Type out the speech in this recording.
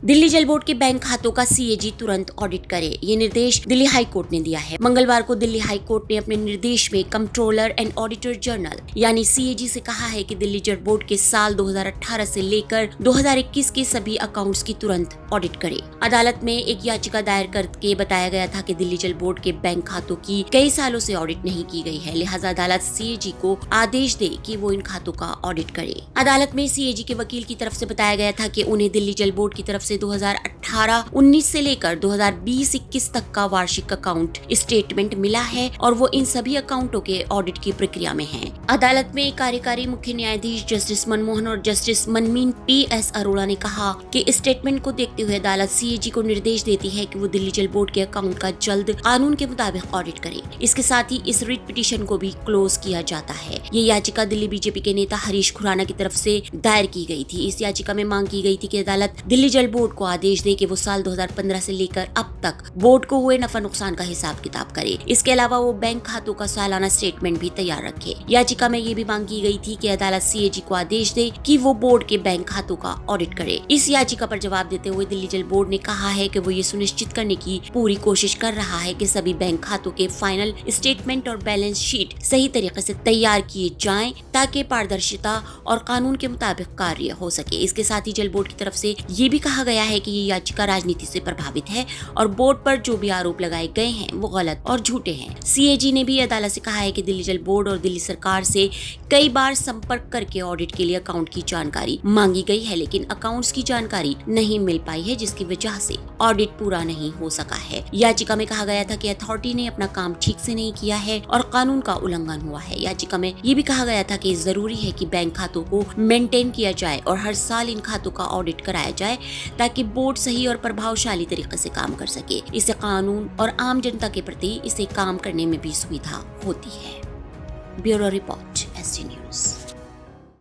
दिल्ली जल बोर्ड के बैंक खातों का सीएजी तुरंत ऑडिट करे, ये निर्देश दिल्ली हाई कोर्ट ने दिया है। मंगलवार को दिल्ली हाई कोर्ट ने अपने निर्देश में कंट्रोलर एंड ऑडिटर जनरल यानी सीएजी से कहा है कि दिल्ली जल बोर्ड के साल 2018 से लेकर 2021 के सभी अकाउंट्स की तुरंत ऑडिट करे। अदालत में एक याचिका दायर करके बताया गया था कि दिल्ली जल बोर्ड के बैंक खातों की कई सालों से ऑडिट नहीं की गई है, लिहाजा अदालत सीएजी को आदेश दे कि वो इन खातों का ऑडिट करे। अदालत में सीएजी के वकील की तरफ से बताया गया था कि उन्हें दिल्ली जल बोर्ड की तरफ से 2018-19 से लेकर 2020-21 तक का वार्षिक अकाउंट स्टेटमेंट मिला है और वो इन सभी अकाउंटों के ऑडिट की प्रक्रिया में हैं। अदालत में कार्यकारी मुख्य न्यायाधीश जस्टिस मनमोहन और जस्टिस मनमीन PS अरोड़ा ने कहा कि स्टेटमेंट को देखते हुए अदालत सीएजी को निर्देश देती है कि वो दिल्ली जल बोर्ड के अकाउंट का जल्द कानून के मुताबिक ऑडिट करे। इसके साथ ही इस रिट पिटीशन को भी क्लोज किया जाता है। ये याचिका दिल्ली बीजेपी के नेता हरीश खुराना की तरफ से दायर की गई थी। इस याचिका में मांग की गई थी कि अदालत दिल्ली जल बोर्ड को आदेश दे कि वो साल 2015 से लेकर अब तक बोर्ड को हुए नफा नुकसान का हिसाब किताब करे। इसके अलावा वो बैंक खातों का सालाना स्टेटमेंट भी तैयार रखे। याचिका में ये भी मांग की गई थी कि अदालत सीएजी को आदेश दे कि वो बोर्ड के बैंक खातों का ऑडिट करे। इस याचिका पर जवाब देते हुए दिल्ली जल बोर्ड ने कहा है कि वो ये सुनिश्चित करने की पूरी कोशिश कर रहा है कि सभी बैंक खातों के फाइनल स्टेटमेंट और बैलेंस शीट सही तरीके से तैयार किए जाएं ताकि पारदर्शिता और कानून के मुताबिक कार्य हो सके। इसके साथ ही जल बोर्ड की तरफ से ये भी कहा गया है कि ये याचिका राजनीति से प्रभावित है और बोर्ड पर जो भी आरोप लगाए गए हैं वो गलत और झूठे हैं। सीएजी ने भी अदालत से कहा है कि दिल्ली जल बोर्ड और दिल्ली सरकार से कई बार संपर्क करके ऑडिट के लिए अकाउंट की जानकारी मांगी गई है, लेकिन अकाउंट्स की जानकारी नहीं मिल पाई है, जिसकी वजह से ऑडिट पूरा नहीं हो सका है। याचिका में कहा गया था कि अथॉरिटी ने अपना काम ठीक से नहीं किया है और कानून का उल्लंघन हुआ है। याचिका में ये भी कहा गया था कि जरूरी है कि बैंक खातों को मेंटेन किया जाए और हर साल इन खातों का ऑडिट कराया जाए ताकि बोर्ड सही और प्रभावशाली तरीके से काम कर सके। इससे कानून और आम जनता के प्रति इसे काम करने में भी सुविधा होती है। Bureau report, ST news.